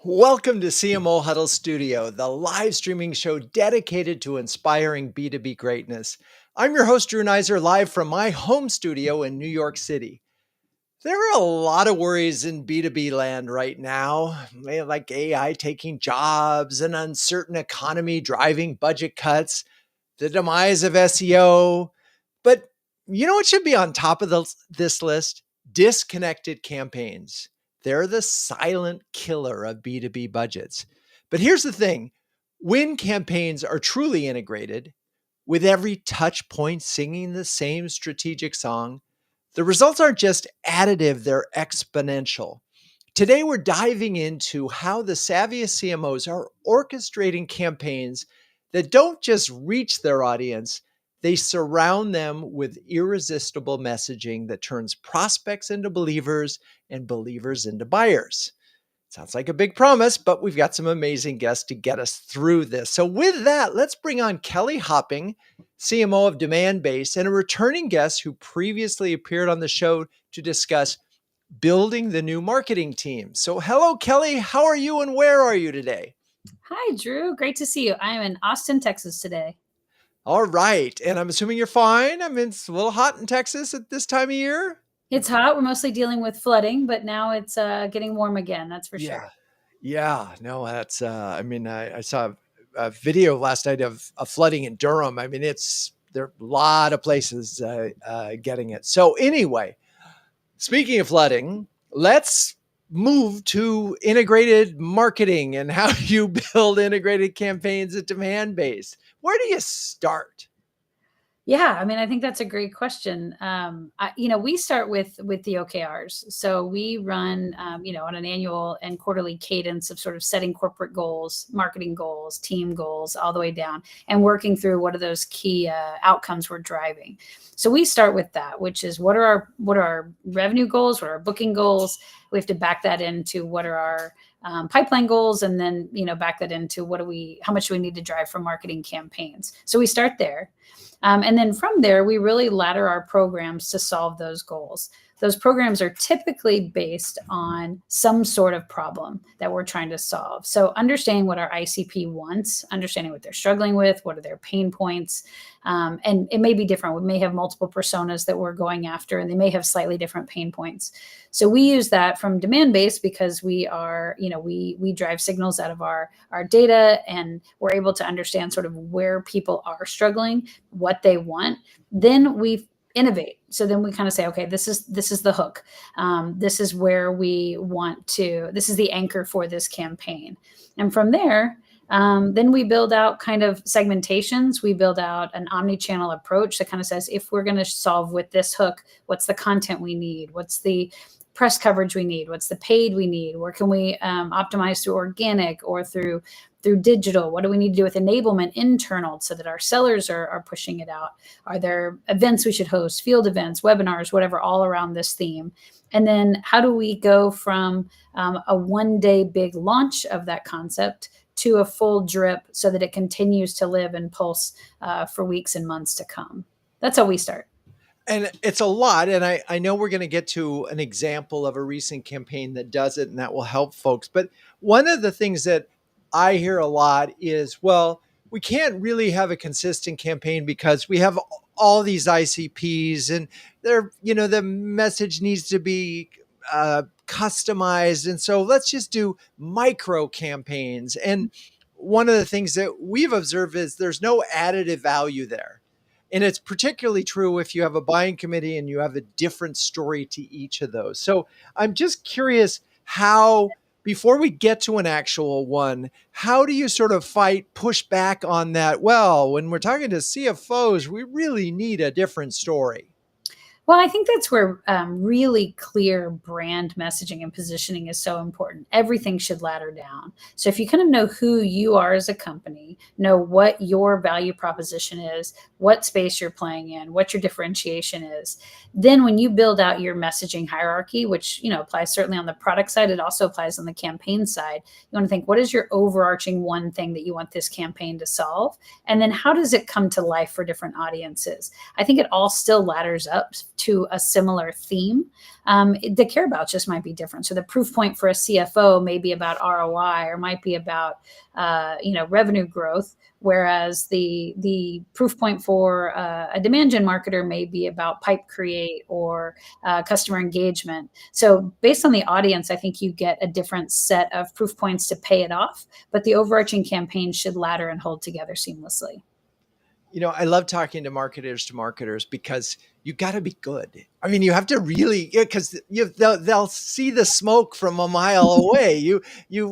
Welcome to CMO Huddles Studio, the live streaming show dedicated to inspiring B2B greatness. I'm your host, Drew Neiser, live from my home studio in New York City. There are a lot of worries in B2B land right now, like AI taking jobs, an uncertain economy driving budget cuts, the demise of SEO. But you know what should be on top of this list? Disconnected campaigns. They're the silent killer of B2B budgets. But here's the thing, when campaigns are truly integrated, with every touch point singing the same strategic song, the results aren't just additive, they're exponential. Today, we're diving into how the savviest CMOs are orchestrating campaigns that don't just reach their audience, they surround them with irresistible messaging that turns prospects into believers and believers into buyers. Sounds like a big promise, but we've got some amazing guests to get us through this. So, with that, let's bring on Kelly Hopping, CMO of Demandbase, and a returning guest who previously appeared on the show to discuss building the new marketing team. So, hello, Kelly. How are you and where are you today? Hi, Drew. Great to see you. I am in Austin, Texas today. All right. And I'm assuming you're fine. I mean, it's a little hot in Texas at this time of year. It's hot. We're mostly dealing with flooding, but now it's getting warm again. That's for Yeah. sure. Yeah. No, that's, I saw a video last night of flooding in Durham. I mean, there are a lot of places getting it. So, anyway, speaking of flooding, let's move to integrated marketing and how you build integrated campaigns at Demandbase. Where do you start? Yeah, I mean, I think that's a great question. We start with the OKRs. So we run, on an annual and quarterly cadence of sort of setting corporate goals, marketing goals, team goals, all the way down, and working through what are those key outcomes we're driving. So we start with that, which is what are our revenue goals, what are our booking goals. We have to back that into what are our pipeline goals, and then back that into how much do we need to drive for marketing campaigns. So we start there. And then from there, we really ladder our programs to solve those goals. Those programs are typically based on some sort of problem that we're trying to solve. So understanding what our ICP wants, understanding what they're struggling with, what are their pain points. And it may be different. We may have multiple personas that we're going after, and they may have slightly different pain points. So we use that from Demandbase because we are, we drive signals out of our data, and we're able to understand sort of where people are struggling, what they want. Then we innovate. So then we kind of say, okay, this is the hook. This is where we want to, this is the anchor for this campaign. And from there, then we build out kind of segmentations. We build out an omni-channel approach that kind of says, if we're going to solve with this hook, what's the content we need? What's the press coverage we need? What's the paid we need? Where can we optimize through organic or through digital? What do we need to do with enablement internal so that our sellers are pushing it out? Are there events we should host, field events, webinars, whatever, all around this theme? And then how do we go from a one-day big launch of that concept to a full drip so that it continues to live and pulse for weeks and months to come? That's how we start. And it's a lot. And I know we're going to get to an example of a recent campaign that does it, and that will help folks. But one of the things that I hear a lot is, well, we can't really have a consistent campaign because we have all these ICPs, and the message needs to be customized. And so let's just do micro campaigns. And one of the things that we've observed is there's no additive value there. And it's particularly true if you have a buying committee and you have a different story to each of those. So I'm just curious how, before we get to an actual one, how do you sort of push back on that? Well, when we're talking to CFOs, we really need a different story. Well, I think that's where really clear brand messaging and positioning is so important. Everything should ladder down. So if you kind of know who you are as a company, know what your value proposition is, what space you're playing in, what your differentiation is, then when you build out your messaging hierarchy, which applies certainly on the product side, it also applies on the campaign side. You want to think, what is your overarching one thing that you want this campaign to solve? And then how does it come to life for different audiences? I think it all still ladders up to a similar theme. The care about just might be different. So the proof point for a CFO may be about ROI or might be about revenue growth, whereas the proof point for a demand gen marketer may be about pipe create or customer engagement. So based on the audience, I think you get a different set of proof points to pay it off, but the overarching campaign should ladder and hold together seamlessly. I love talking to marketers because you got to be good. I mean, you have to really, because they'll see the smoke from a mile away. You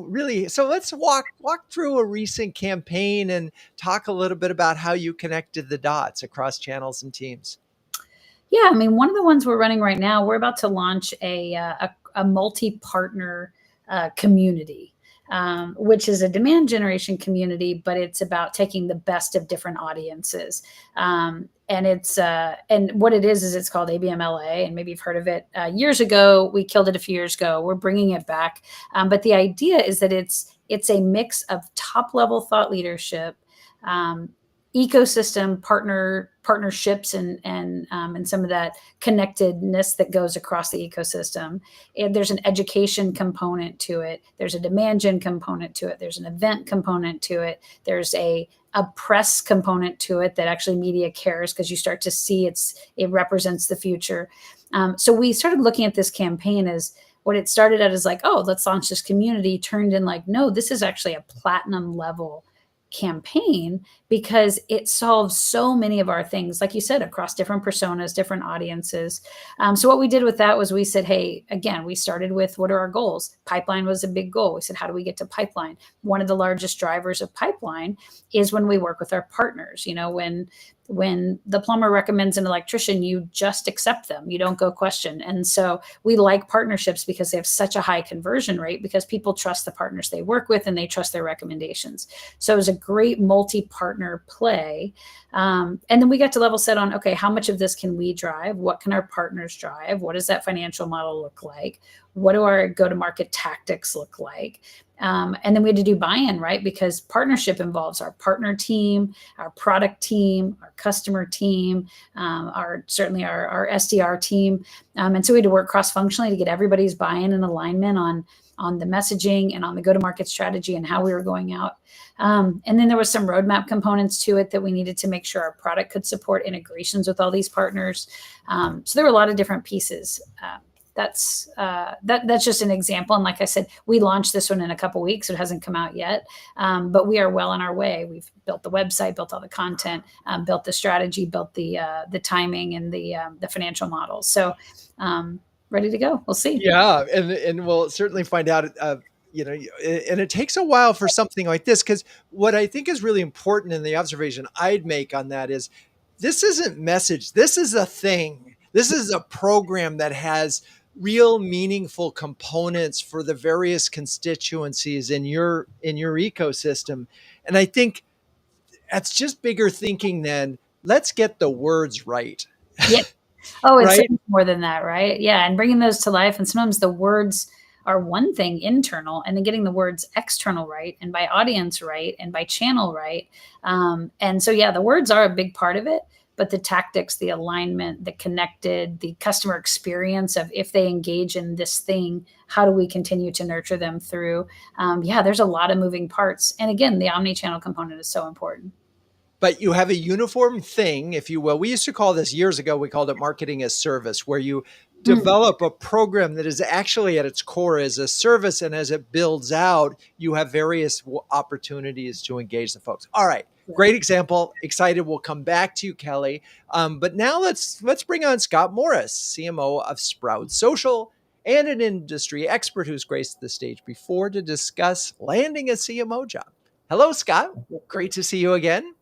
really. So let's walk through a recent campaign and talk a little bit about how you connected the dots across channels and teams. Yeah, I mean, one of the ones we're running right now, we're about to launch a multi-partner community, which is a demand generation community, but it's about taking the best of different audiences. And what it is it's called ABMLA, and maybe you've heard of it. Years ago, we killed it a few years ago. We're bringing it back, but the idea is that it's a mix of top level thought leadership, ecosystem partnerships and some of that connectedness that goes across the ecosystem. And there's an education component to it. There's a demand gen component to it. There's an event component to it. There's a press component to it that actually media cares because you start to see it represents the future. So we started looking at this campaign as what it started at is like, oh, let's launch this community, turned in like, no, this is actually a platinum level campaign because it solves so many of our things, like you said, across different personas, different audiences. So what we did with that was we said, hey, again, we started with what are our goals? Pipeline was a big goal. We said, how do we get to pipeline? One of the largest drivers of pipeline is when we work with our partners. When the plumber recommends an electrician, you just accept them. You don't go question. And so we like partnerships because they have such a high conversion rate because people trust the partners they work with and they trust their recommendations. So it was a great multi-partner play. And then we got to level set on, okay, how much of this can we drive? What can our partners drive? What does that financial model look like? What do our go-to-market tactics look like? And then we had to do buy-in, right? Because partnership involves our partner team, our product team, our customer team, certainly our SDR team. And so we had to work cross-functionally to get everybody's buy-in and alignment on the messaging and on the go-to-market strategy and how we were going out. And then there was some roadmap components to it that we needed to make sure our product could support integrations with all these partners. So there were a lot of different pieces. That's just an example. And like I said, we launched this one in a couple of weeks. So it hasn't come out yet, but we are well on our way. We've built the website, built all the content, built the strategy, built the timing and the financial models. So ready to go. We'll see. Yeah, and we'll certainly find out. And it takes a while for something like this because what I think is really important, and the observation I'd make on that is, this isn't message. This is a thing. This is a program that has real meaningful components for the various constituencies in your ecosystem. And I think that's just bigger thinking than let's get the words right. Yep. Oh, it's right? more than that, right? Yeah. And bringing those to life. And sometimes the words are one thing internal and then getting the words external right and by audience right and by channel right. And so, yeah, the words are a big part of it. But the tactics, the alignment, the connected, the customer experience of if they engage in this thing, how do we continue to nurture them through? There's a lot of moving parts. And again, the omni-channel component is so important. But you have a uniform thing, if you will. We used to call this years ago, we called it marketing as service, where you develop a program that is actually at its core as a service. And as it builds out, you have various opportunities to engage the folks. All right. Great example. Excited. We'll come back to you, Kelly. But now let's bring on Scott Morris, CMO of Sprout Social and an industry expert who's graced the stage before to discuss landing a CMO job. Hello, Scott. Great to see you again.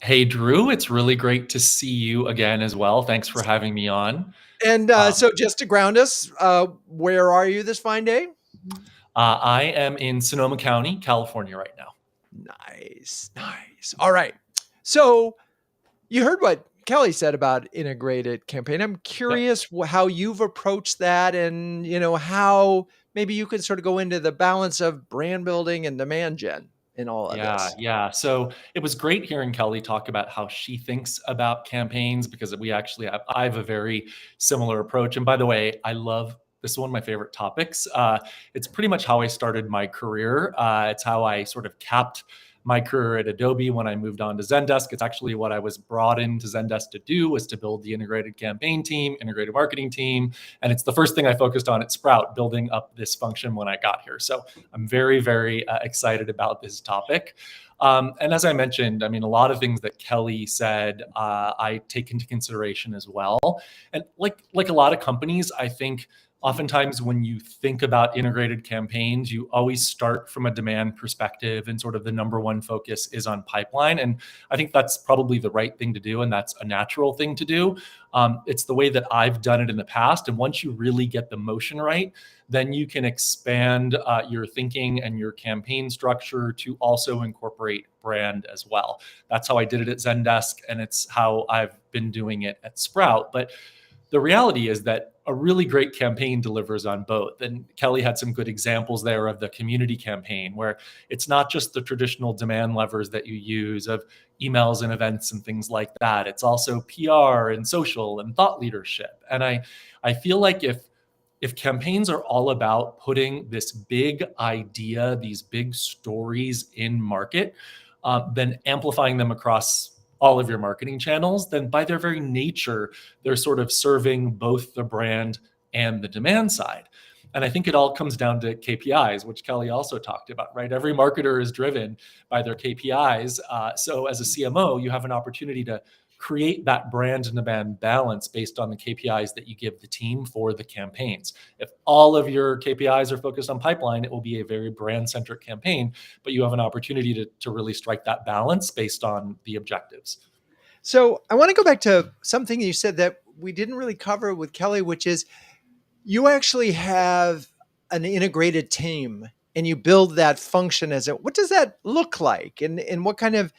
Hey, Drew. It's really great to see you again as well. Thanks for having me on. And so just to ground us, where are you this fine day? I am in Sonoma County, California right now. Nice. All right. So you heard what Kelly said about integrated campaign. I'm curious how you've approached that and, how maybe you can sort of go into the balance of brand building and demand gen in all of Yeah, this? yeah. So it was great hearing Kelly talk about how she thinks about campaigns because I have a very similar approach. And by the way, this is one of my favorite topics. It's pretty much how I started my career. It's how I sort of capped my career at Adobe when I moved on to Zendesk. It's actually what I was brought into Zendesk to do, was to build the integrated campaign team, integrated marketing team. And it's the first thing I focused on at Sprout, building up this function when I got here. So I'm very, very excited about this topic. And as I mentioned, I mean, a lot of things that Kelly said, I take into consideration as well. And like a lot of companies, I think oftentimes when you think about integrated campaigns, you always start from a demand perspective, and sort of the number one focus is on pipeline. And I think that's probably the right thing to do, and that's a natural thing to do. It's the way that I've done it in the past. And once you really get the motion right, then you can expand your thinking and your campaign structure to also incorporate brand as well. That's how I did it at Zendesk, and it's how I've been doing it at Sprout. But the reality is that a really great campaign delivers on both. And Kelly had some good examples there of the community campaign, where it's not just the traditional demand levers that you use of emails and events and things like that. It's also PR and social and thought leadership. And I feel like if campaigns are all about putting this big idea, these big stories in market, then amplifying them across all of your marketing channels, then by their very nature, they're sort of serving both the brand and the demand side. And I think it all comes down to KPIs, which Kelly also talked about, right? Every marketer is driven by their KPIs. So as a CMO, you have an opportunity to create that brand and demand balance based on the KPIs that you give the team for the campaigns. If all of your KPIs are focused on pipeline, it will be a very brand-centric campaign, but you have an opportunity to really strike that balance based on the objectives. So I want to go back to something you said that we didn't really cover with Kelly, which is you actually have an integrated team and you build that function what does that look like? And what kind of,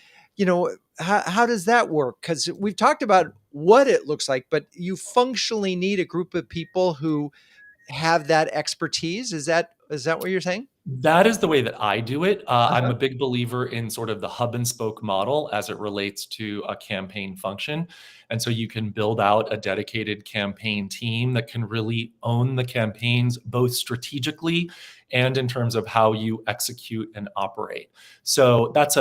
how does that work? Because we've talked about what it looks like, but you functionally need a group of people who have that expertise. Is that what you're saying? That is the way that I do it. I'm Uh-huh. a big believer in sort of the hub and spoke model as it relates to a campaign function. And so you can build out a dedicated campaign team that can really own the campaigns, both strategically and in terms of how you execute and operate. So it's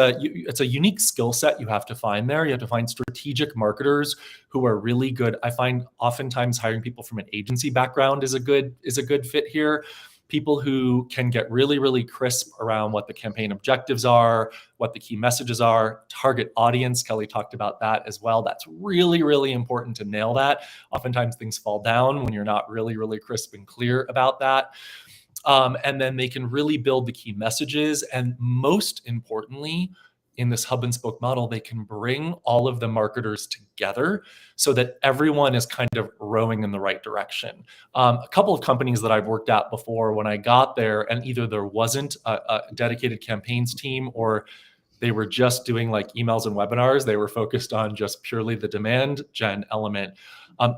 a unique skill set you have to find there. You have to find strategic marketers who are really good. I find oftentimes hiring people from an agency background is a good fit here. People who can get really, really crisp around what the campaign objectives are, what the key messages are, target audience. Kelly talked about that as well. That's really, really important to nail that. Oftentimes things fall down when you're not really, really crisp and clear about that. And then they can really build the key messages. And most importantly, in this hub and spoke model, they can bring all of the marketers together so that everyone is kind of rowing in the right direction. A couple of companies that I've worked at before, when I got there, and either there wasn't a dedicated campaigns team, or they were just doing like emails and webinars. They were focused on just purely the demand gen element.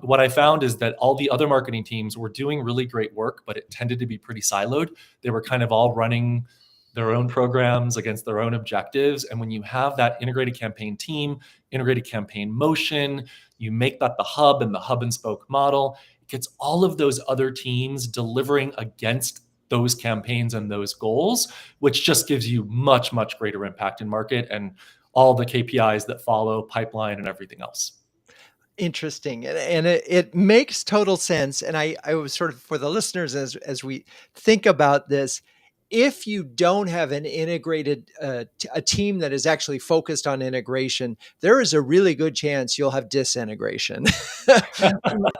What I found is that all the other marketing teams were doing really great work, but it tended to be pretty siloed. They were kind of all running their own programs against their own objectives. And when you have that integrated campaign team, integrated campaign motion, you make that the hub and spoke model, it gets all of those other teams delivering against those campaigns and those goals, which just gives you much, much greater impact in market and all the KPIs that follow, pipeline and everything else. Interesting. And it makes total sense. And I was sort of, for the listeners, as we think about this, if you don't have an integrated, a team that is actually focused on integration, there is a really good chance you'll have disintegration.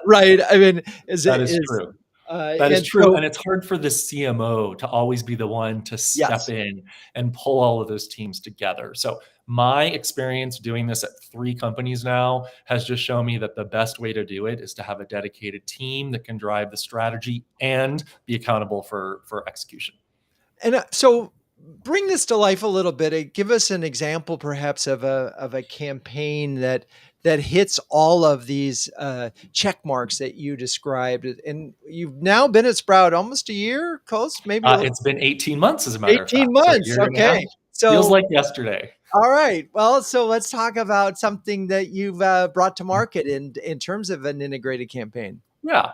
Right. I mean, That is true. That is and true. so, And it's hard for the CMO to always be the one to step yes. in and pull all of those teams together. So my experience doing this at 3 companies now has just shown me that the best way to do it is to have a dedicated team that can drive the strategy and be accountable for execution. And so bring this to life a little bit. Give us an example, perhaps, of a campaign that hits all of these check marks that you described. And you've now been at Sprout almost a year, close, maybe It's been 18 months, as a matter of 18 fact. So a months. year and a half. Okay. Feels So, like yesterday. all right. Well, so let's talk about something that you've brought to market in terms of an integrated campaign. Yeah.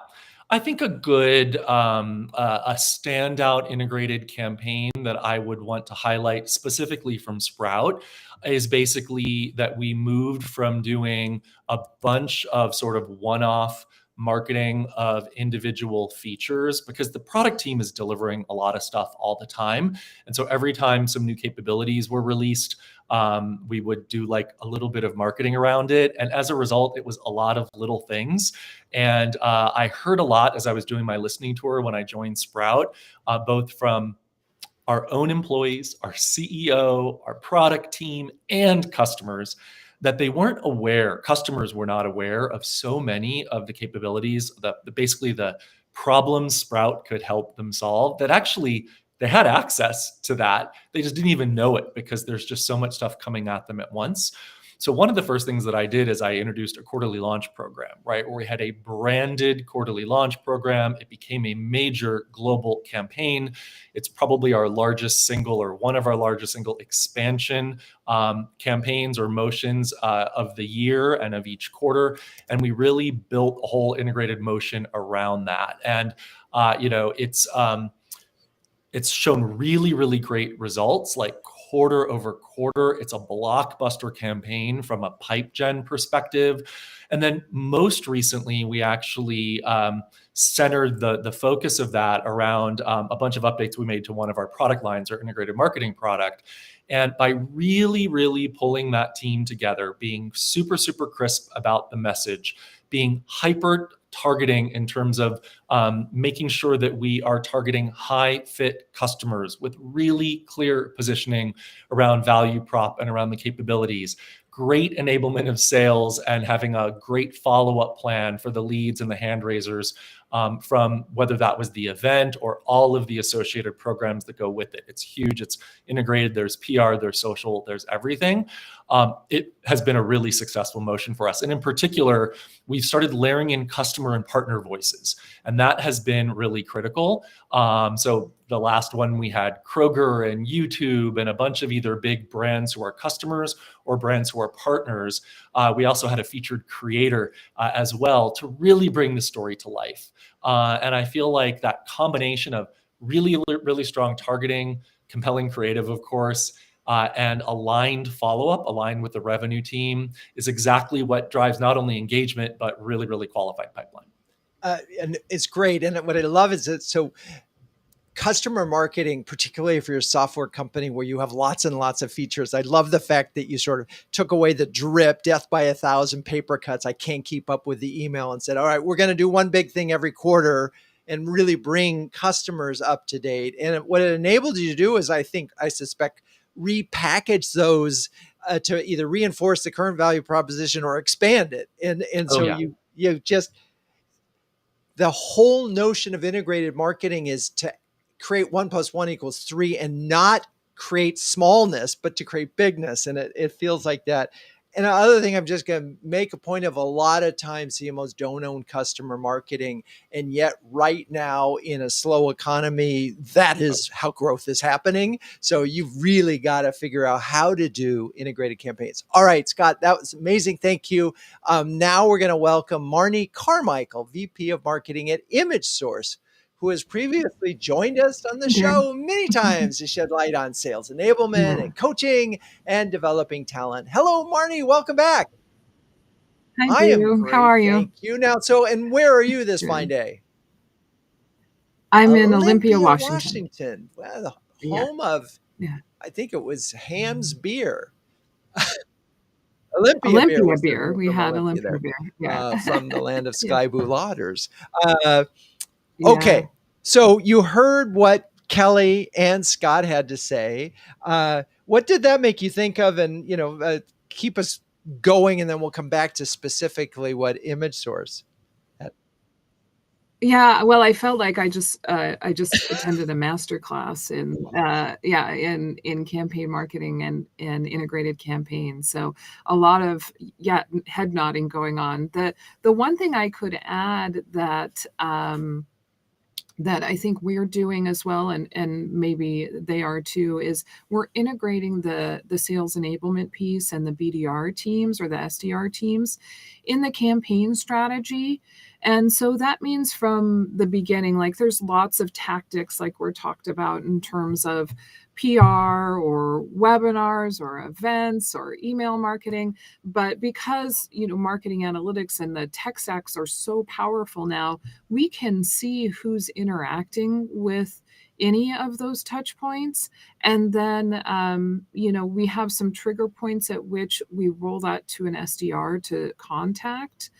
I think a good, a standout integrated campaign that I would want to highlight specifically from Sprout is basically that we moved from doing a bunch of sort of one-off marketing of individual features, because the product team is delivering a lot of stuff all the time. And so every time some new capabilities were released, we would do like a little bit of marketing around it. And as a result, it was a lot of little things. And I heard a lot as I was doing my listening tour when I joined Sprout, both from our own employees, our CEO, our product team, and customers, that they weren't aware, customers were not aware of so many of the capabilities, basically the problems Sprout could help them solve, that actually they had access to that. They just didn't even know it because there's just so much stuff coming at them at once. So one of the first things that I did is I introduced a quarterly launch program, right? Where we had a branded quarterly launch program. It became a major global campaign. It's probably our largest single, or one of our largest single expansion campaigns or motions of the year and of each quarter. And we really built a whole integrated motion around that. And it's shown really, really great results, like quarter over quarter. It's a blockbuster campaign from a pipe gen perspective. And then most recently, we actually centered the focus of that around a bunch of updates we made to one of our product lines, our integrated marketing product. And by really, really pulling that team together, being super, super crisp about the message, being hyper targeting in terms of making sure that we are targeting high fit customers with really clear positioning around value prop and around the capabilities, great enablement of sales, and having a great follow-up plan for the leads and the hand raisers, from whether that was the event or all of the associated programs that go with it. It's huge. It's integrated. There's PR, there's social, there's everything. It has been a really successful motion for us. And in particular, we've started layering in customer and partner voices, and that has been really critical. So the last one, we had Kroger and YouTube and a bunch of either big brands who are customers or brands who are partners. We also had a featured creator as well to really bring the story to life. And I feel like that combination of really, really strong targeting, compelling creative, of course, and aligned follow-up, aligned with the revenue team, is exactly what drives not only engagement, but really, really qualified pipeline. And it's great. And what I love is that so customer marketing, particularly if you're a software company where you have lots and lots of features. I love the fact that you sort of took away the drip, death by 1,000 paper cuts. I can't keep up with the email, and said, all right, we're going to do one big thing every quarter and really bring customers up to date. And what it enabled you to do is, I suspect, repackage those to either reinforce the current value proposition or expand it. And so you just, the whole notion of integrated marketing is to create 1 + 1 = 3 and not create smallness, but to create bigness. And it feels like that. And the other thing I'm just going to make a point of, a lot of times CMOs don't own customer marketing. And yet right now in a slow economy, that is how growth is happening. So you've really got to figure out how to do integrated campaigns. All right, Scott, that was amazing. Thank you. Now we're going to welcome Marni Carmichael, VP of Marketing at ImageSource, who has previously joined us on the show many times to shed light on sales enablement and coaching and developing talent. Hello, Marni. Welcome back. Hi, I am Drew. great. How are you? Thank you. Now, and where are you this fine day? I'm in Olympia, Washington. Well, the home of, I think it was Ham's Beer. Olympia beer. We had Olympia beer. From the land of Sky Blue Lauders. Okay. So you heard what Kelly and Scott had to say. What did that make you think of? And, keep us going, and then we'll come back to specifically what ImageSource had. Yeah, well, I felt like I just attended a master class in campaign marketing and integrated campaigns. So a lot of head nodding going on. The one thing I could add that that I think we're doing as well, and maybe they are too, is we're integrating the sales enablement piece and the BDR teams or the SDR teams in the campaign strategy. And so that means from the beginning, like there's lots of tactics like we're talked about in terms of PR or webinars or events or email marketing. But because, marketing analytics and the tech stacks are so powerful now, we can see who's interacting with any of those touch points. And then, we have some trigger points at which we roll that to an SDR to contact.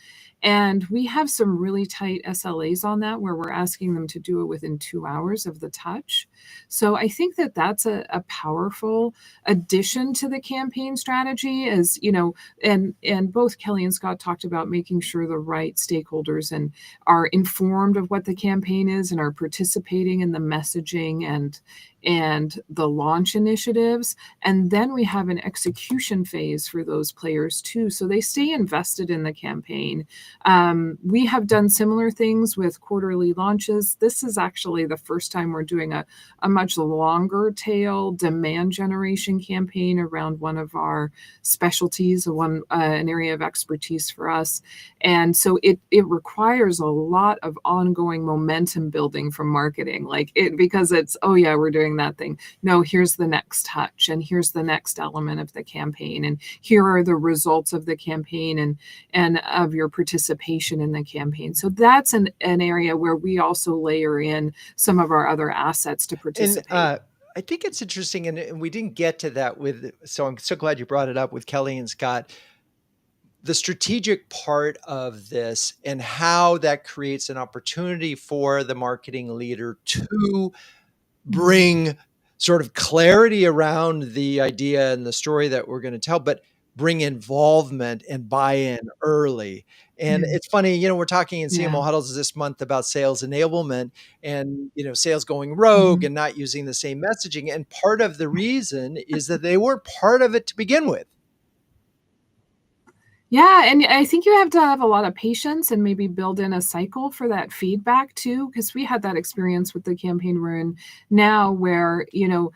And we have some really tight SLAs on that where we're asking them to do it within 2 hours of the touch. So I think that that's a powerful addition to the campaign strategy is, and both Kelly and Scott talked about making sure the right stakeholders and are informed of what the campaign is and are participating in the messaging and the launch initiatives. And then we have an execution phase for those players too. So they stay invested in the campaign. We have done similar things with quarterly launches. This is actually the first time we're doing a much longer tail demand generation campaign around one of our specialties, an area of expertise for us. And so it requires a lot of ongoing momentum building from marketing, because it's, oh yeah, we're doing that thing. No, here's the next touch, and here's the next element of the campaign, and here are the results of the campaign and of your participation in the campaign. So that's an area where we also layer in some of our other assets to participate. And I think it's interesting, and we didn't get to that so I'm so glad you brought it up with Kelly and Scott. The strategic part of this and how that creates an opportunity for the marketing leader to bring sort of clarity around the idea and the story that we're going to tell, but bring involvement and buy-in early. And it's funny, we're talking in CMO Huddles this month about sales enablement and, sales going rogue and not using the same messaging. And part of the reason is that they weren't part of it to begin with. Yeah, and I think you have to have a lot of patience and maybe build in a cycle for that feedback too, because we had that experience with the campaign we're in now where, even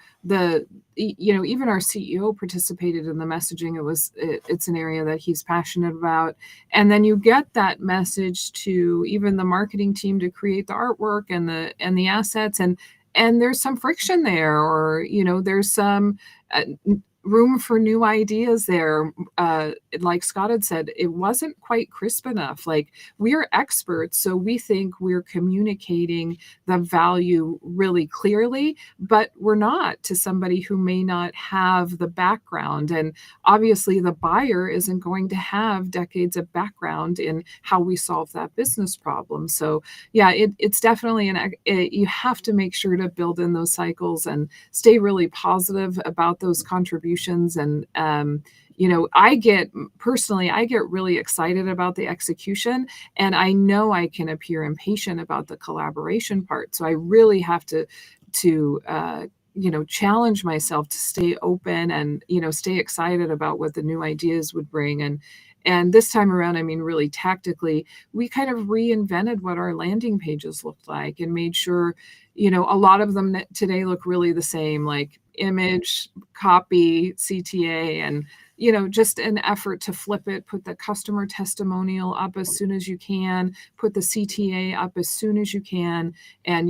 our CEO participated in the messaging. It's an area that he's passionate about. And then you get that message to even the marketing team to create the artwork and the assets, and there's some friction there, or, there's some room for new ideas there. Like Scott had said, it wasn't quite crisp enough. Like, we're experts, so we think we're communicating the value really clearly, but we're not to somebody who may not have the background. And obviously the buyer isn't going to have decades of background in how we solve that business problem. So yeah, it's definitely you have to make sure to build in those cycles and stay really positive about those contributions. And, I get really excited about the execution, and I know I can appear impatient about the collaboration part. So I really have to challenge myself to stay open and, stay excited about what the new ideas would bring. And this time around, really tactically, we kind of reinvented what our landing pages looked like and made sure, a lot of them today look really the same, like image, copy, CTA, and, just an effort to flip it, put the customer testimonial up as soon as you can, put the CTA up as soon as you can. And,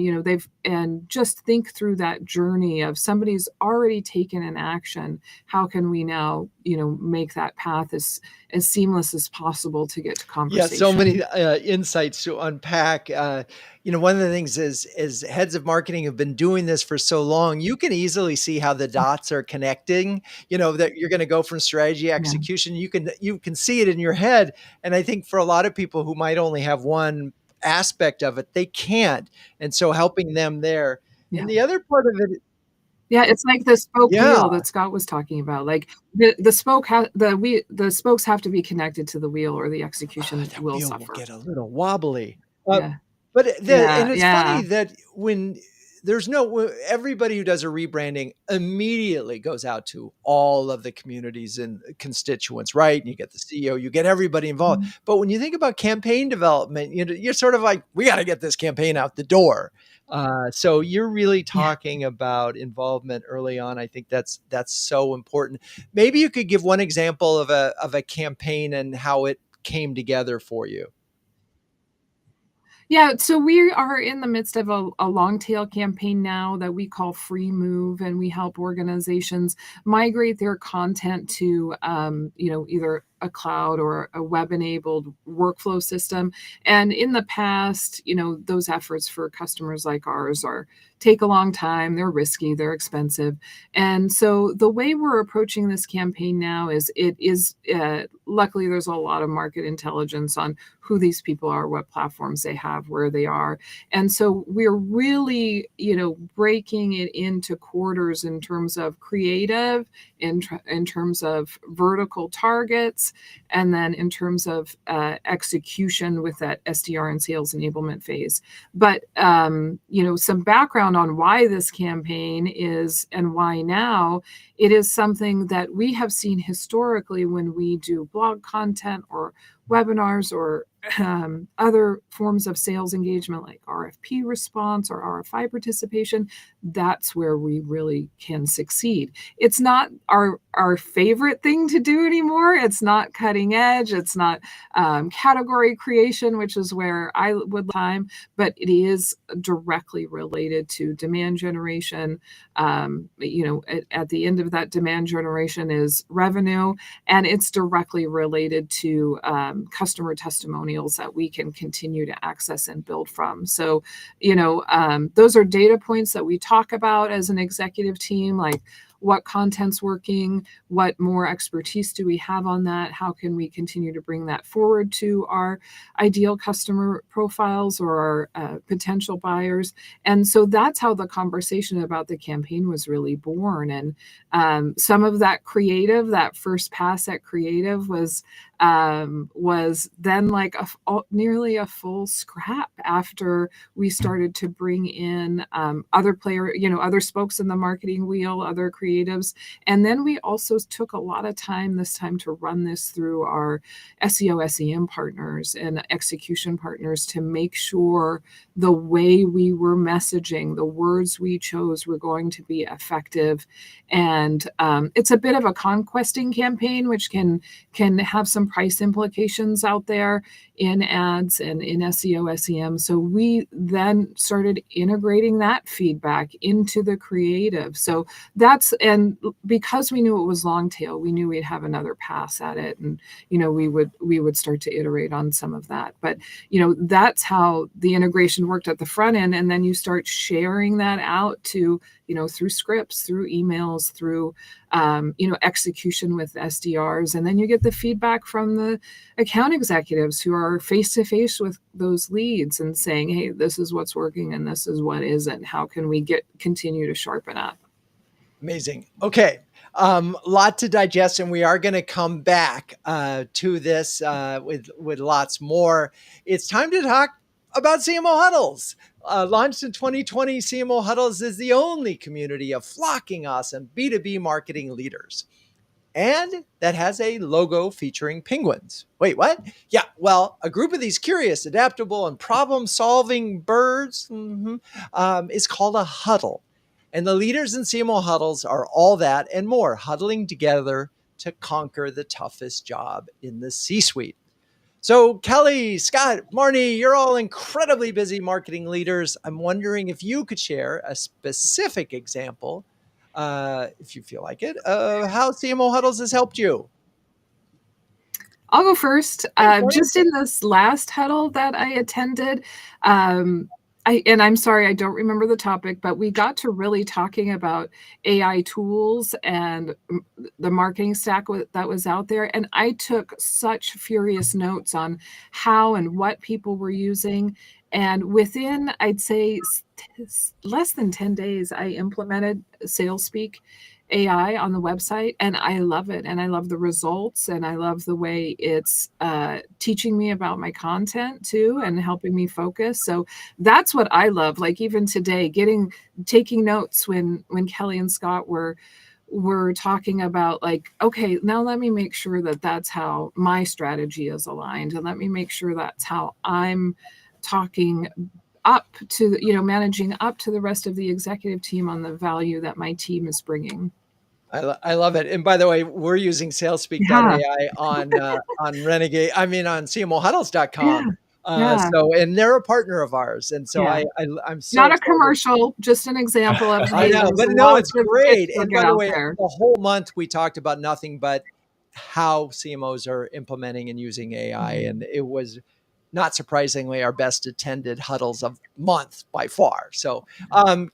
and just think through that journey of somebody's already taken an action. How can we now, make that path as seamless as possible to get to conversation? Yeah, so many insights to unpack. One of the things is heads of marketing have been doing this for so long, you can easily see how the dots are connecting, that you're going to go from strategy execution. You can see it in your head. And I think for a lot of people who might only have one aspect of it, they can't. And so helping them there. And the other part of it, yeah, it's like the spoke wheel that Scott was talking about. Like the spokes have to be connected to the wheel, or the execution will suffer. Get a little wobbly. Yeah. But it's funny that when there's no, everybody who does a rebranding immediately goes out to all of the communities and constituents, right? And you get the CEO, you get everybody involved. But when you think about campaign development, you're sort of like, we got to get this campaign out the door. So you're really talking about involvement early on. I think that's so important. Maybe you could give one example of a campaign and how it came together for you. Yeah, so we are in the midst of a long tail campaign now that we call Free Move, and we help organizations migrate their content to, either a cloud or a web-enabled workflow system. And in the past, those efforts for customers like ours take a long time, they're risky, they're expensive. And so the way we're approaching this campaign now is luckily there's a lot of market intelligence on who these people are, what platforms they have, where they are. And so we're really, breaking it into quarters in terms of creative, in terms of vertical targets, and then in terms of execution with that SDR and sales enablement phase. But, some background on why this campaign is and why now, it is something that we have seen historically when we do blog content or webinars or other forms of sales engagement like RFP response or RFI participation. That's where we really can succeed. It's not our favorite thing to do anymore. It's not cutting edge. It's not category creation, which is where I would time, but it is directly related to demand generation. At the end of that demand generation is revenue, and it's directly related to customer testimonials that we can continue to access and build from. So, those are data points that we talk about as an executive team, like what content's working, what more expertise do we have on that, how can we continue to bring that forward to our ideal customer profiles or our potential buyers. And so that's how the conversation about the campaign was really born. And some of that creative, that first pass at creative was then like nearly a full scrap after we started to bring in other spokes in the marketing wheel, other creatives. And then we also took a lot of time this time to run this through our SEO, SEM partners and execution partners to make sure the way we were messaging, the words we chose were going to be effective. And it's a bit of a conquesting campaign, which can have some price implications out there in ads and in SEO, SEM. So we then started integrating that feedback into the creative. So and because we knew it was long tail, we knew we'd have another pass at it, and we would start to iterate on some of that. But that's how the integration worked at the front end, and then you start sharing that out to through scripts, through emails, through execution with SDRs, and then you get the feedback from the account executives who are face to face with those leads and saying, hey, this is what's working and this is what isn't. How can we continue to sharpen up? Amazing. Okay. Lot to digest, and we are going to come back to this with lots more. It's time to talk about CMO Huddles. Launched in 2020, CMO Huddles is the only community of flocking awesome B2B marketing leaders. And that has a logo featuring penguins. Wait, what? Yeah, well, a group of these curious, adaptable, and problem-solving birds is called a huddle. And the leaders in CMO Huddles are all that and more, huddling together to conquer the toughest job in the C-suite. So Kelly, Scott, Marni, you're all incredibly busy marketing leaders. I'm wondering if you could share a specific example, if you feel like it, of how CMO Huddles has helped you. I'll go first. Just in this last huddle that I attended, I'm sorry, I don't remember the topic, but we got to really talking about AI tools and the marketing stack that was out there. And I took such furious notes on how and what people were using. And within, I'd say, less than 10 days, I implemented SalesSpeak. AI on the website, and I love it. And I love the results, and I love the way it's teaching me about my content too, and helping me focus. So that's what I love. Like even today, taking notes when Kelly and Scott were talking about, like, okay, now let me make sure that that's how my strategy is aligned, and let me make sure that's how I'm talking up to, managing up to the rest of the executive team on the value that my team is bringing. I love it. And by the way, we're using salespeak.ai on Renegade. I mean, on CMOHuddles.com. Yeah. So, and they're a partner of ours. And so Yeah. I'm so not a excited. commercial, just an example of, I hey, know, there's but no, it's lots of great. bits to And get by the out way, there. the whole month we talked about nothing but how CMOs are implementing and using AI. And it was not surprisingly our best attended huddles of month by far. So,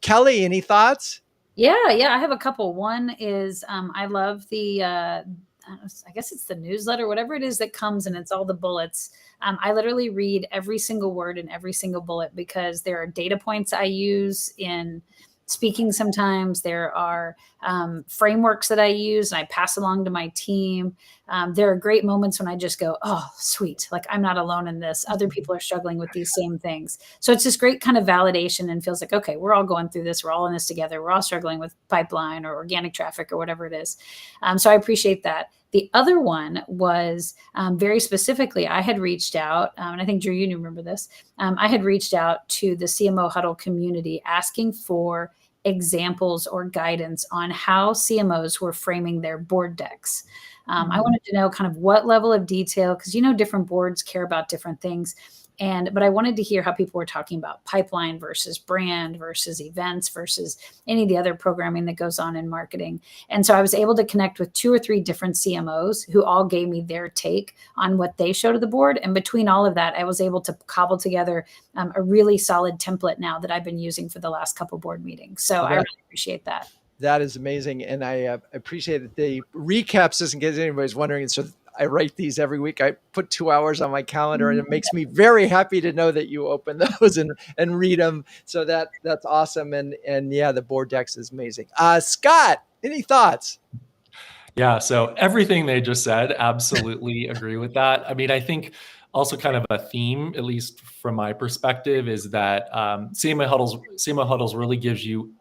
Kelly, any thoughts? Yeah, I have a couple. One is I love the I guess it's the newsletter, whatever it is that comes and it's all the bullets. I literally read every single word and every single bullet because there are data points I use in speaking. Sometimes there are frameworks that I use and I pass along to my team. There are great moments when I just go, oh, sweet. Like I'm not alone in this. Other people are struggling with these same things. So it's this great kind of validation and feels like, okay, we're all going through this. We're all in this together. We're all struggling with pipeline or organic traffic or whatever it is. So I appreciate that. The other one was very specifically, I had reached out, and I think, Drew, you remember this. I had reached out to the CMO Huddle community asking for examples or guidance on how CMOs were framing their board decks. I wanted to know kind of what level of detail, because different boards care about different things. But I wanted to hear how people were talking about pipeline versus brand versus events versus any of the other programming that goes on in marketing. And so I was able to connect with 2 or 3 different CMOs who all gave me their take on what they show to the board. And between all of that, I was able to cobble together a really solid template now that I've been using for the last couple board meetings. So I really appreciate that. That is amazing. And I appreciate that the recaps, just in case anybody's wondering. And so I write these every week. I put 2 hours on my calendar and it makes me very happy to know that you open those and read them. So that's awesome. And yeah, the board decks is amazing. Scott, any thoughts? Yeah, so everything they just said, absolutely agree with that. I mean, I think also kind of a theme, at least from my perspective, is that CMO Huddles really gives you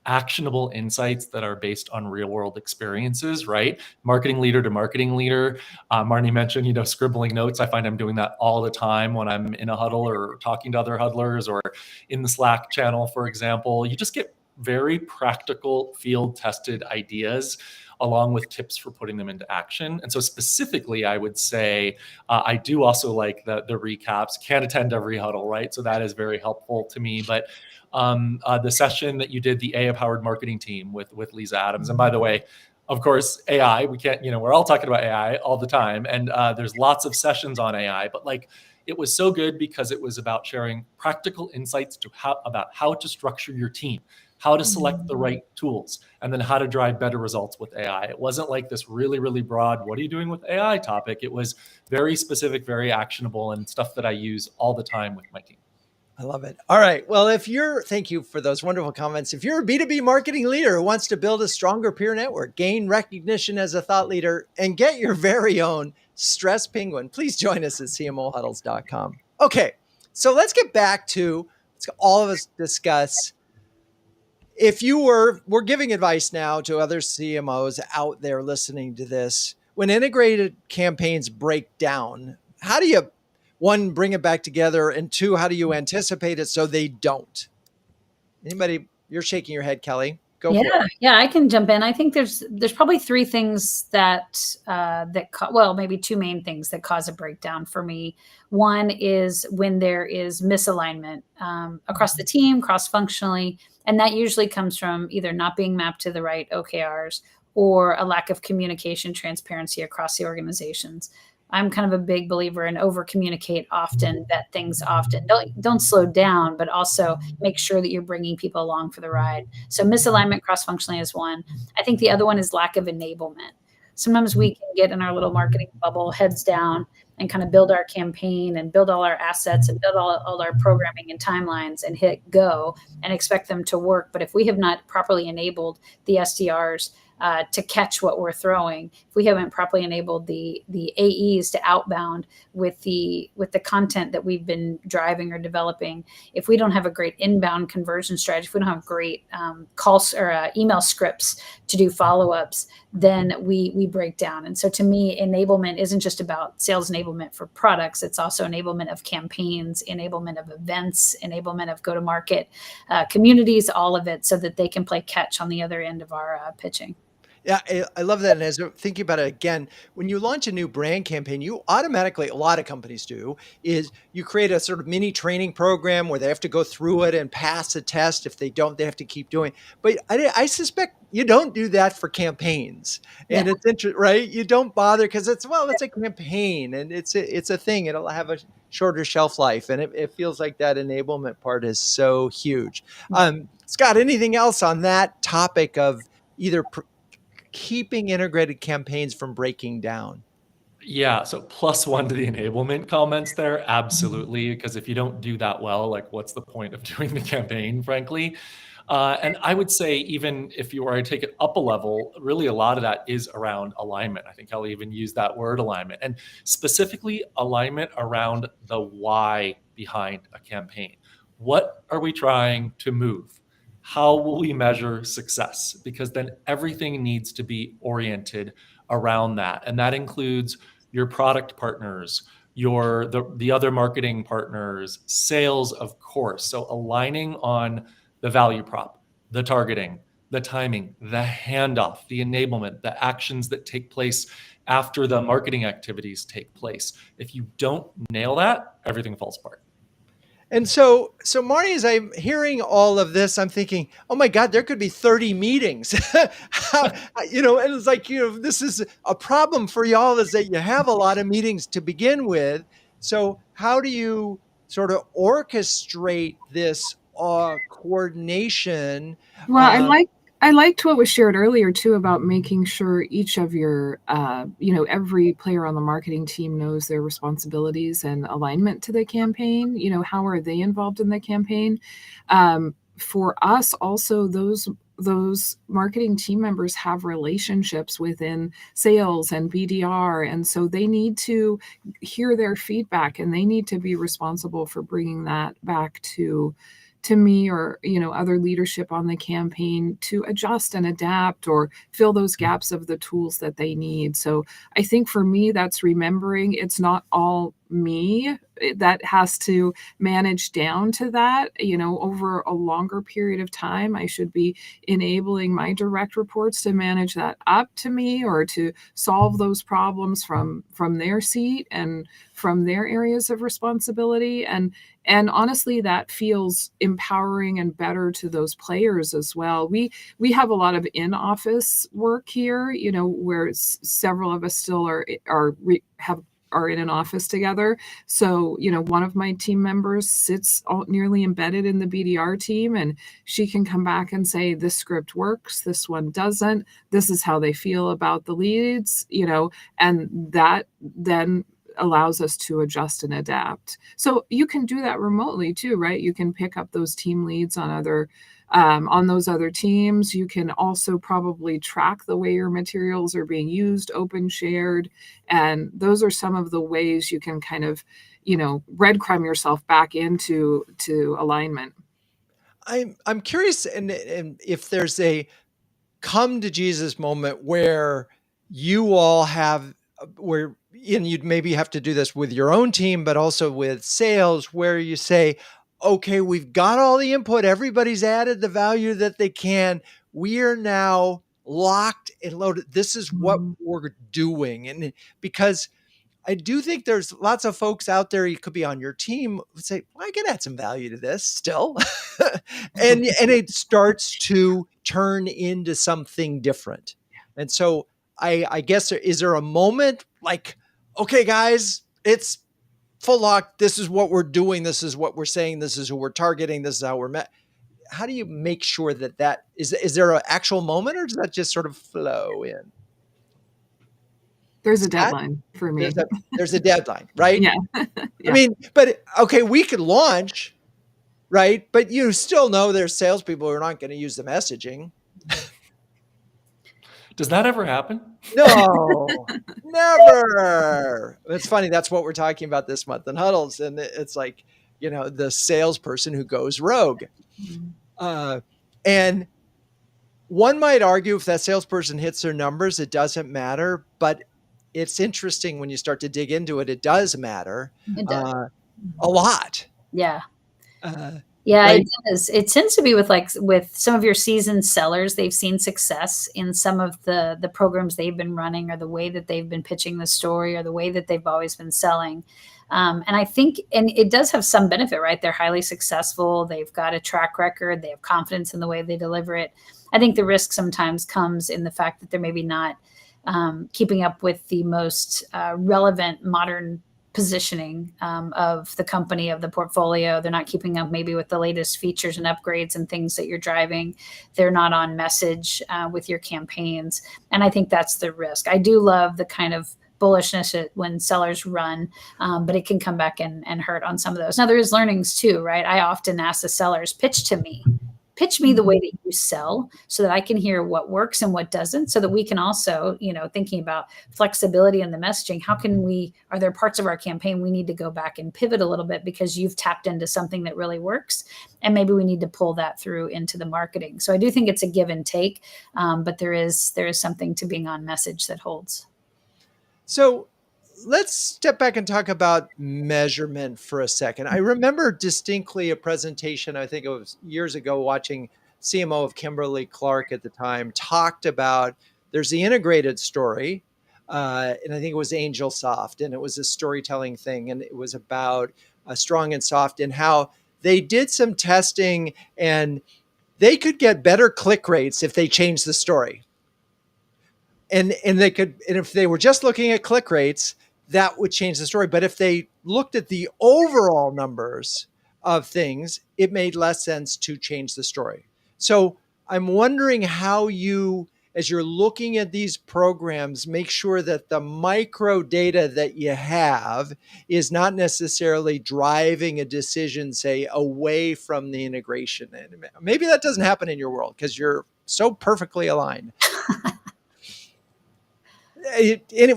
actionable insights that are based on real world experiences, right? Marketing leader to marketing leader. Marni mentioned, scribbling notes. I find I'm doing that all the time when I'm in a huddle or talking to other huddlers or in the Slack channel, for example. You just get very practical field tested ideas along with tips for putting them into action. And so specifically, I would say I do also like the recaps. Can't attend every huddle, right? So that is very helpful to me. But the session that you did, the AI-powered marketing team with Lisa Adams. And by the way, of course, AI, we can't, we're all talking about AI all the time. And there's lots of sessions on AI, but it was so good because it was about sharing practical insights about how to structure your team, how to select the right tools, and then how to drive better results with AI. It wasn't like this really, really broad, what are you doing with AI topic? It was very specific, very actionable, and stuff that I use all the time with my team. I love it. All right. Well, thank you for those wonderful comments. If you're a B2B marketing leader who wants to build a stronger peer network, gain recognition as a thought leader, and get your very own Stress Penguin, please join us at CMOHuddles.com. Okay. So let's get back to, all of us discuss, if we're giving advice now to other CMOs out there listening to this, when integrated campaigns break down, how do you, 1, bring it back together, and 2, how do you anticipate it so they don't? Anybody? You're shaking your head, Kelly. Go for it. Yeah, I can jump in. I think there's probably 3 things maybe 2 main things that cause a breakdown for me. One is when there is misalignment across the team, cross-functionally, and that usually comes from either not being mapped to the right OKRs or a lack of communication transparency across the organizations. I'm kind of a big believer in over communicate often, vet things often. Don't slow down, but also make sure that you're bringing people along for the ride. So misalignment cross-functionally is one. I think the other one is lack of enablement. Sometimes we can get in our little marketing bubble, heads down, and kind of build our campaign and build all our assets and build all our programming and timelines and hit go and expect them to work. But if we have not properly enabled the SDRs to catch what we're throwing. If we haven't properly enabled the AEs to outbound with the content that we've been driving or developing, if we don't have a great inbound conversion strategy, if we don't have great calls or email scripts to do follow-ups, then we break down. And so to me, enablement isn't just about sales enablement for products. It's also enablement of campaigns, enablement of events, enablement of go-to-market communities, all of it, so that they can play catch on the other end of our pitching. Yeah, I love that. And as I'm thinking about it again, when you launch a new brand campaign, you automatically, a lot of companies do, is you create a sort of mini training program where they have to go through it and pass a test. If they don't, they have to keep doing. But I suspect you don't do that for campaigns. And it's interesting, right? You don't bother because it's a campaign and it's a thing. It'll have a shorter shelf life. And it feels like that enablement part is so huge. Scott, anything else on that topic of either keeping integrated campaigns from breaking down? Yeah, so +1 to the enablement comments there, absolutely. Because if you don't do that well, like what's the point of doing the campaign, frankly? And I would say, even if you were to take it up a level, really a lot of that is around alignment. I think Kelly even used that word, alignment, and specifically alignment around the why behind a campaign. What are we trying to move? How will we measure success? Because then everything needs to be oriented around that. And that includes your product partners, the other marketing partners, sales, of course. So aligning on the value prop, the targeting, the timing, the handoff, the enablement, the actions that take place after the marketing activities take place. If you don't nail that, everything falls apart. And so Marni, as I'm hearing all of this, I'm thinking, oh my God, there could be 30 meetings. And it's like, this is a problem for y'all, is that you have a lot of meetings to begin with. So how do you sort of orchestrate this coordination? Well, I liked what was shared earlier too about making sure each of your, every player on the marketing team knows their responsibilities and alignment to the campaign. How are they involved in the campaign? For us, also, those marketing team members have relationships within sales and BDR. And so they need to hear their feedback, and they need to be responsible for bringing that back to me or other leadership on the campaign to adjust and adapt or fill those gaps of the tools that they need. So I think for me, that's remembering it's not all me that has to manage down to that. Over a longer period of time, I should be enabling my direct reports to manage that up to me or to solve those problems from their seat and from their areas of responsibility. And honestly, that feels empowering and better to those players as well. We have a lot of in-office work here, where several of us still are in an office together. So, one of my team members sits nearly embedded in the BDR team, and she can come back and say, this script works, this one doesn't, this is how they feel about the leads, and that then allows us to adjust and adapt. So you can do that remotely too, right? You can pick up those team leads on those other teams. You can also probably track the way your materials are being used, open shared. And those are some of the ways you can kind of, breadcrumb yourself back into alignment. I'm curious, and if there's a come to Jesus moment where you all have, and you'd maybe have to do this with your own team, but also with sales, where you say, okay, we've got all the input. Everybody's added the value that they can. We are now locked and loaded. This is what we're doing. And because I do think there's lots of folks out there, you could be on your team, who say, well, I can add some value to this still. and it starts to turn into something different. And so I guess, is there a moment like, okay, guys, it's full lock. This is what we're doing. This is what we're saying. This is who we're targeting. This is how we're met. How do you make sure that is there an actual moment, or does that just sort of flow in? There's a deadline for me. There's a deadline, right? Yeah. I mean, but okay, we could launch, right? But you still know there's salespeople who are not going to use the messaging. Does that ever happen? No, never. It's funny. That's what we're talking about this month in Huddles. And it's like, the salesperson who goes rogue. And one might argue if that salesperson hits their numbers, it doesn't matter. But it's interesting when you start to dig into it, it does matter It does. a lot. Yeah. Yeah, right? It does. It tends to be with some of your seasoned sellers. They've seen success in some of the programs they've been running, or the way that they've been pitching the story, or the way that they've always been selling. And I think, and it does have some benefit, right? They're highly successful. They've got a track record. They have confidence in the way they deliver it. I think the risk sometimes comes in the fact that they're maybe not keeping up with the most relevant modern positioning of the company, of the portfolio. They're not keeping up maybe with the latest features and upgrades and things that you're driving. They're not on message with your campaigns. And I think that's the risk. I do love the kind of bullishness when sellers run, but it can come back and hurt on some of those. Now, there is learnings too, right? I often ask the sellers, pitch me the way that you sell, so that I can hear what works and what doesn't, so that we can also, thinking about flexibility in the messaging, are there parts of our campaign we need to go back and pivot a little bit because you've tapped into something that really works, and maybe we need to pull that through into the marketing. So I do think it's a give and take, but there is something to being on message that holds. So let's step back and talk about measurement for a second. I remember distinctly a presentation, I think it was years ago, watching CMO of Kimberly-Clark at the time, talked about there's the integrated story, and I think it was AngelSoft, and it was a storytelling thing, and it was about strong and soft, and how they did some testing and they could get better click rates if they changed the story. And if they were just looking at click rates, that would change the story. But if they looked at the overall numbers of things, it made less sense to change the story. So I'm wondering how you, as you're looking at these programs, make sure that the micro data that you have is not necessarily driving a decision, say, away from the integration. And maybe that doesn't happen in your world because you're so perfectly aligned.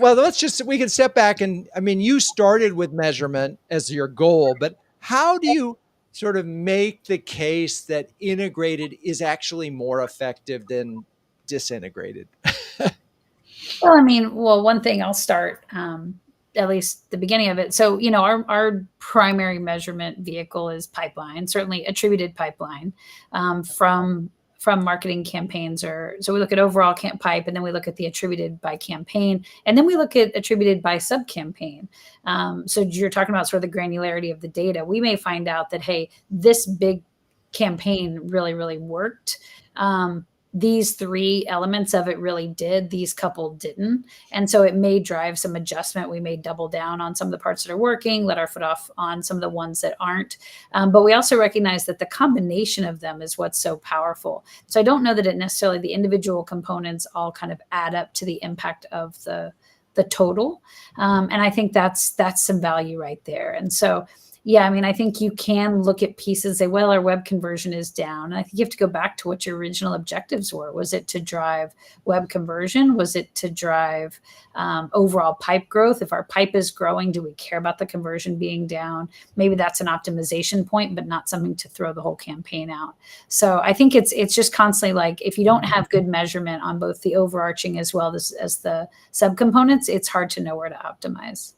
Well, we can step back and, you started with measurement as your goal, but how do you sort of make the case that integrated is actually more effective than disintegrated? Well, one thing I'll start, at least the beginning of it. So, our primary measurement vehicle is pipeline, certainly attributed pipeline, from marketing campaigns. So we look at overall pipe, and then we look at the attributed by campaign, and then we look at attributed by sub campaign. So you're talking about sort of the granularity of the data. We may find out that, hey, this big campaign really, really worked. These three elements of it really did, these couple didn't. And so it may drive some adjustment. We may double down on some of the parts that are working, let our foot off on some of the ones that aren't. But we also recognize that the combination of them is what's so powerful. So I don't know that it necessarily, the individual components all kind of add up to the impact of the total. And I think that's some value right there. And so, yeah, I think you can look at pieces and say, well, our web conversion is down. And I think you have to go back to what your original objectives were. Was it to drive web conversion? Was it to drive overall pipe growth? If our pipe is growing, do we care about the conversion being down? Maybe that's an optimization point, but not something to throw the whole campaign out. So I think it's just constantly like, if you don't have good measurement on both the overarching as well as the subcomponents, it's hard to know where to optimize.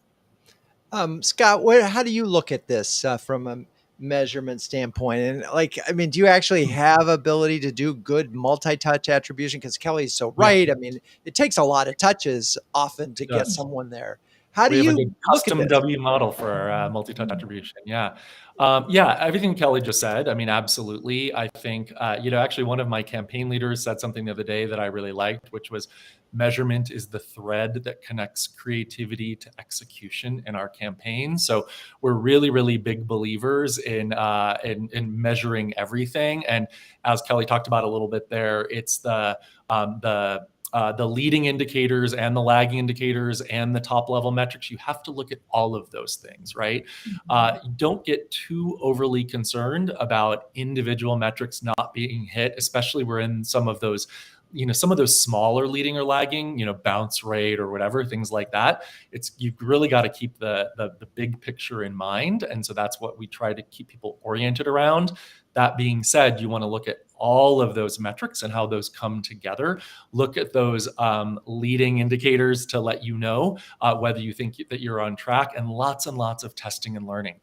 Scott, how do you look at this from a measurement standpoint? And do you actually have ability to do good multi-touch attribution? Because Kelly's so right. It takes a lot of touches often to get someone there. How do you have a good custom W model for our multi-touch attribution? Yeah. Everything Kelly just said. Absolutely. I think, actually one of my campaign leaders said something the other day that I really liked, which was measurement is the thread that connects creativity to execution in our campaign. So we're really, really big believers in measuring everything. And as Kelly talked about a little bit there, it's the leading indicators and the lagging indicators and the top level metrics. You have to look at all of those things, right? Don't get too overly concerned about individual metrics not being hit, especially we're in some of those some of those smaller leading or lagging, bounce rate or whatever, things like that. You've really got to keep the big picture in mind. And so that's what we try to keep people oriented around. That being said, you want to look at all of those metrics and how those come together. Look at those leading indicators to let you know whether you think that you're on track, and lots of testing and learning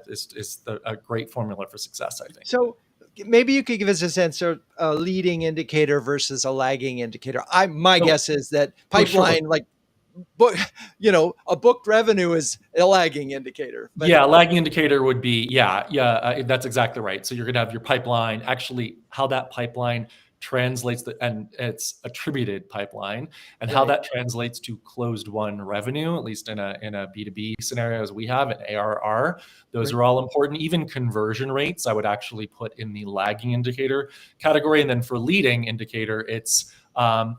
is a great formula for success, I think. So maybe you could give us a sense of a leading indicator versus a lagging indicator. My guess is that pipeline, like book, a booked revenue is a lagging indicator. But lagging indicator would be, that's exactly right. So you're going to have your pipeline, actually how that pipeline translates, and it's attributed pipeline, and how that translates to closed won revenue, at least in a B2B scenario as we have an ARR. Those are all important. Even conversion rates, I would actually put in the lagging indicator category. And then for leading indicator, it's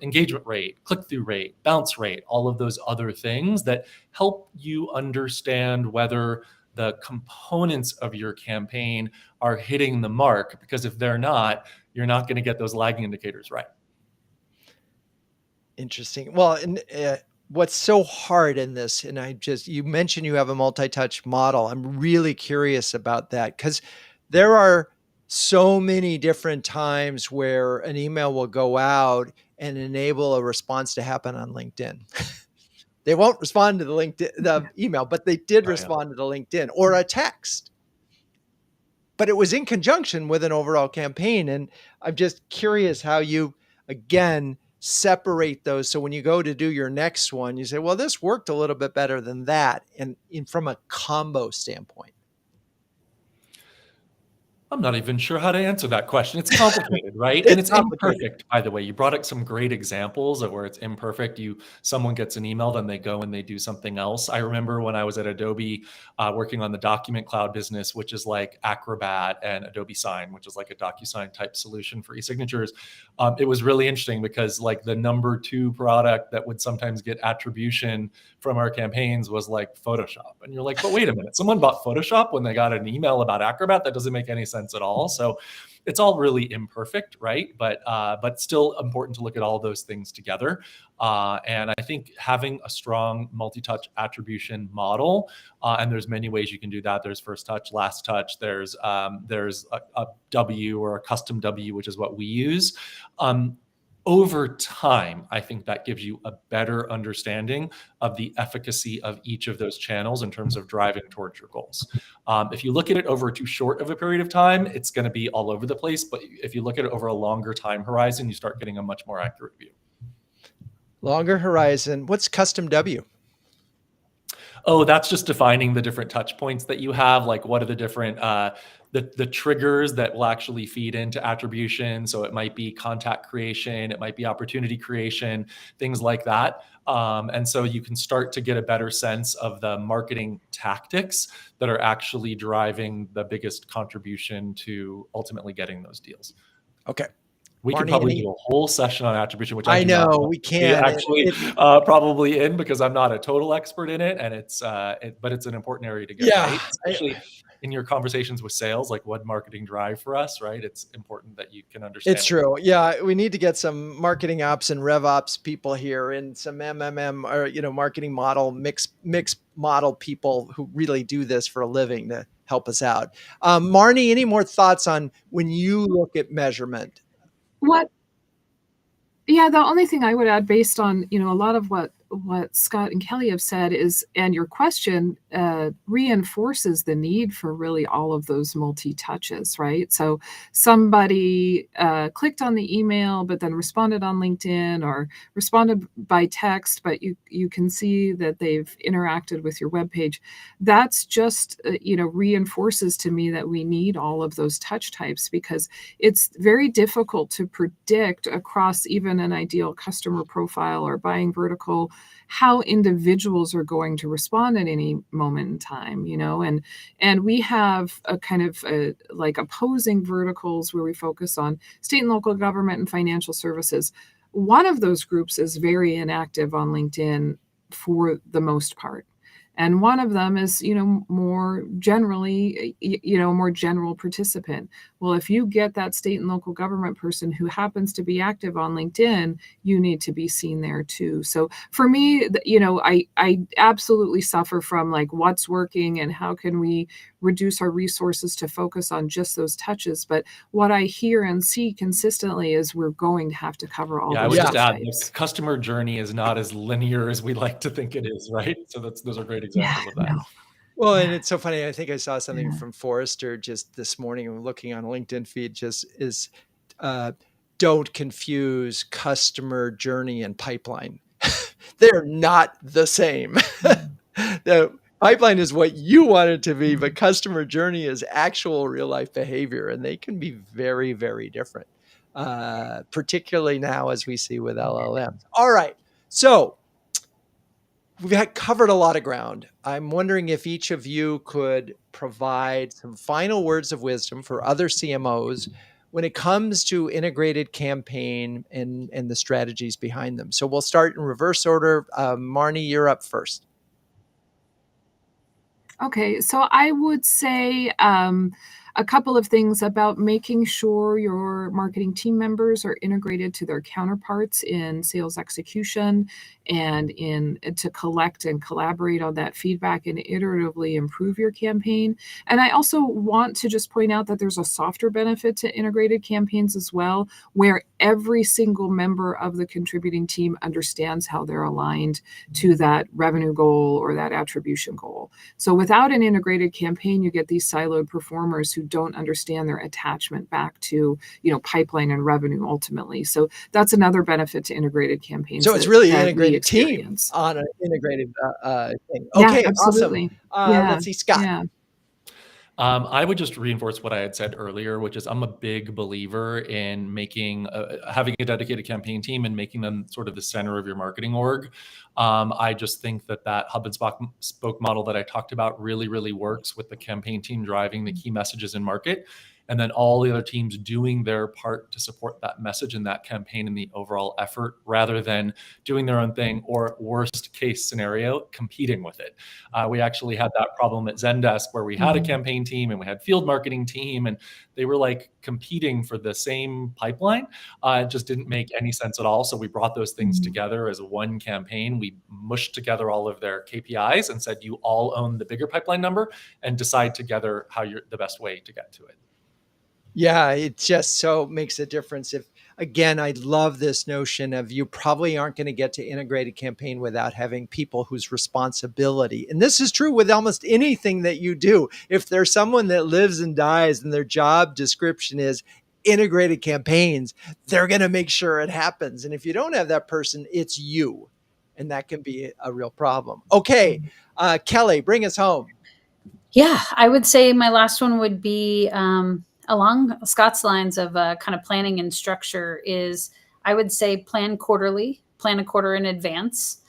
engagement rate, click-through rate, bounce rate, all of those other things that help you understand whether the components of your campaign are hitting the mark. Because if they're not, you're not going to get those lagging indicators right. Interesting. Well, and what's so hard in this, and you mentioned you have a multi-touch model. I'm really curious about that, because there are so many different times where an email will go out and enable a response to happen on LinkedIn. They won't respond to the email, but they did respond to the LinkedIn, or a text. But it was in conjunction with an overall campaign. And I'm just curious how you, again, separate those. So when you go to do your next one, you say, well, this worked a little bit better than that. And from a combo standpoint. I'm not even sure how to answer that question. It's complicated, right? And it's imperfect, by the way. You brought up some great examples of where it's imperfect. Someone gets an email, then they go and they do something else. I remember when I was at Adobe working on the Document Cloud business, which is like Acrobat and Adobe Sign, which is like a DocuSign type solution for e-signatures. It was really interesting because like the number 2 product that would sometimes get attribution from our campaigns was like Photoshop. And you're like, but wait a minute, someone bought Photoshop when they got an email about Acrobat? That doesn't make any sense at all. So it's all really imperfect, right? But still important to look at all those things together. And I think having a strong multi-touch attribution model, and there's many ways you can do that. There's first touch, last touch. There's a W or a custom W, which is what we use. Over time, I think that gives you a better understanding of the efficacy of each of those channels in terms of driving towards your goals. If you look at it over too short of a period of time, it's going to be all over the place. But if you look at it over a longer time horizon, you start getting a much more accurate view. Longer horizon. What's custom W? Oh, that's just defining the different touch points that you have. Like, what are the different the triggers that will actually feed into attribution? So it might be contact creation, it might be opportunity creation, things like that. And so you can start to get a better sense of the marketing tactics that are actually driving the biggest contribution to ultimately getting those deals. Okay. We Marni, could probably do a whole session on attribution, which I know we can actually probably in, because I'm not a total expert in it, and but it's an important area to get right, especially in your conversations with sales, like what marketing drive for us, right? It's important that you can understand. It's true. Yeah, we need to get some marketing ops and rev ops people here, and some MMM or marketing model mix model people who really do this for a living to help us out. Marni, any more thoughts on when you look at measurement? Yeah, the only thing I would add, based on a lot of what Scott and Kelly have said, is, and your question reinforces the need for really all of those multi-touches, right? So somebody clicked on the email, but then responded on LinkedIn or responded by text, but you can see that they've interacted with your webpage. That's just reinforces to me that we need all of those touch types, because it's very difficult to predict across even an ideal customer profile or buying vertical how individuals are going to respond at any moment in time, and we have a kind of like opposing verticals where we focus on state and local government and financial services. One of those groups is very inactive on LinkedIn for the most part. And one of them is, more generally, more general participant. Well, if you get that state and local government person who happens to be active on LinkedIn, you need to be seen there too. So for me, I absolutely suffer from like what's working and how can we reduce our resources to focus on just those touches. But what I hear and see consistently is we're going to have to cover all Yeah, I those would just add, types. the customer journey is not as linear as we like to think it is, right? So those are great examples of that. No. Well, and Yeah. it's so funny. I think I saw something Yeah. from Forrester just this morning. I'm looking on LinkedIn feed. Just is uh, don't confuse customer journey and pipeline. They're not the same. The pipeline is what you want it to be, but customer journey is actual real life behavior, and they can be very, very different. Particularly now, as we see with LLMs. All right, so we've covered a lot of ground. I'm wondering if each of you could provide some final words of wisdom for other CMOs when it comes to integrated campaign and the strategies behind them. So we'll start in reverse order. Marni, you're up first. Okay, so I would say a couple of things about making sure your marketing team members are integrated to their counterparts in sales execution and to collect and collaborate on that feedback and iteratively improve your campaign. And I also want to just point out that there's a softer benefit to integrated campaigns as well, where every single member of the contributing team understands how they're aligned to that revenue goal or that attribution goal. So without an integrated campaign, you get these siloed performers who don't understand their attachment back to, pipeline and revenue ultimately. So that's another benefit to integrated campaigns. So it's really that integrated team experience. on an integrated thing. Yeah, Okay, absolutely. awesome. Yeah, Let's see, Scott. yeah. I would just reinforce what I had said earlier, which is I'm a big believer in having a dedicated campaign team and making them sort of the center of your marketing org. I just think that hub and spoke model that I talked about really, really works with the campaign team driving the key messages in market, and then all the other teams doing their part to support that message and that campaign and the overall effort, rather than doing their own thing or, worst case scenario, competing with it. We actually had that problem at Zendesk where we had a campaign team and we had field marketing team, and they were like competing for the same pipeline. It just didn't make any sense at all. So we brought those things together as one campaign. We mushed together all of their KPIs and said, you all own the bigger pipeline number and decide together how you're the best way to get to it. Yeah, it just so makes a difference. Again, I love this notion of you probably aren't going to get to integrated campaign without having people whose responsibility, and this is true with almost anything that you do. If there's someone that lives and dies and their job description is integrated campaigns, they're going to make sure it happens. And if you don't have that person, it's you. And that can be a real problem. Okay, Kelly, bring us home. Yeah, I would say my last one would be along Scott's lines of kind of planning and structure is, I would say, plan a quarter in advance.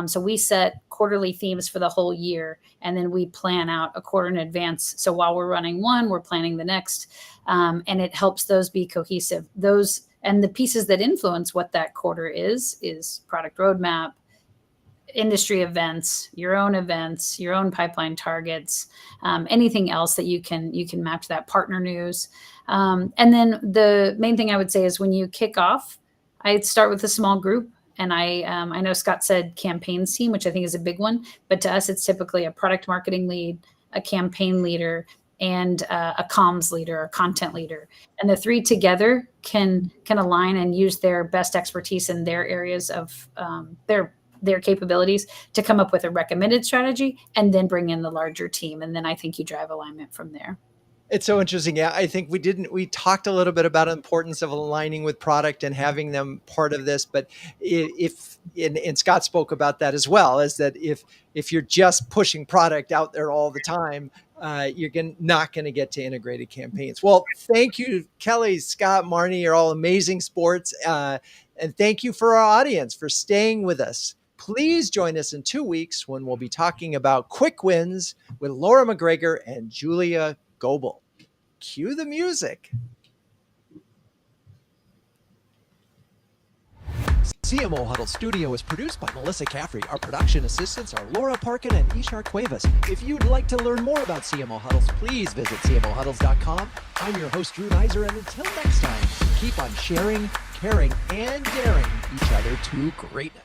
So we set quarterly themes for the whole year, and then we plan out a quarter in advance. So while we're running one, we're planning the next, and it helps those be cohesive. And the pieces that influence what that quarter is product roadmap, industry events, your own pipeline targets, anything else that you can map to that, partner news. And then the main thing I would say is when you kick off, I'd start with a small group. And I know Scott said campaigns team, which I think is a big one, but to us, it's typically a product marketing lead, a campaign leader, and a comms leader or content leader. And the three together can align and use their best expertise in their areas of their capabilities to come up with a recommended strategy and then bring in the larger team. And then I think you drive alignment from there. It's so interesting. Yeah, I think we talked a little bit about the importance of aligning with product and having them part of this. But and Scott spoke about that as well, is that if you're just pushing product out there all the time, you're not going to get to integrated campaigns. Well, thank you, Kelly, Scott, Marni. You're all amazing sports. And thank you for our audience for staying with us. Please join us in 2 weeks when we'll be talking about quick wins with Laura McGregor and Julia Goebel. Cue the music. CMO Huddles Studio is produced by Melissa Caffrey. Our production assistants are Laura Parkin and Ishar Cuevas. If you'd like to learn more about CMO Huddles, please visit cmohuddles.com. I'm your host, Drew Neiser, and until next time, keep on sharing, caring, and daring each other to greatness.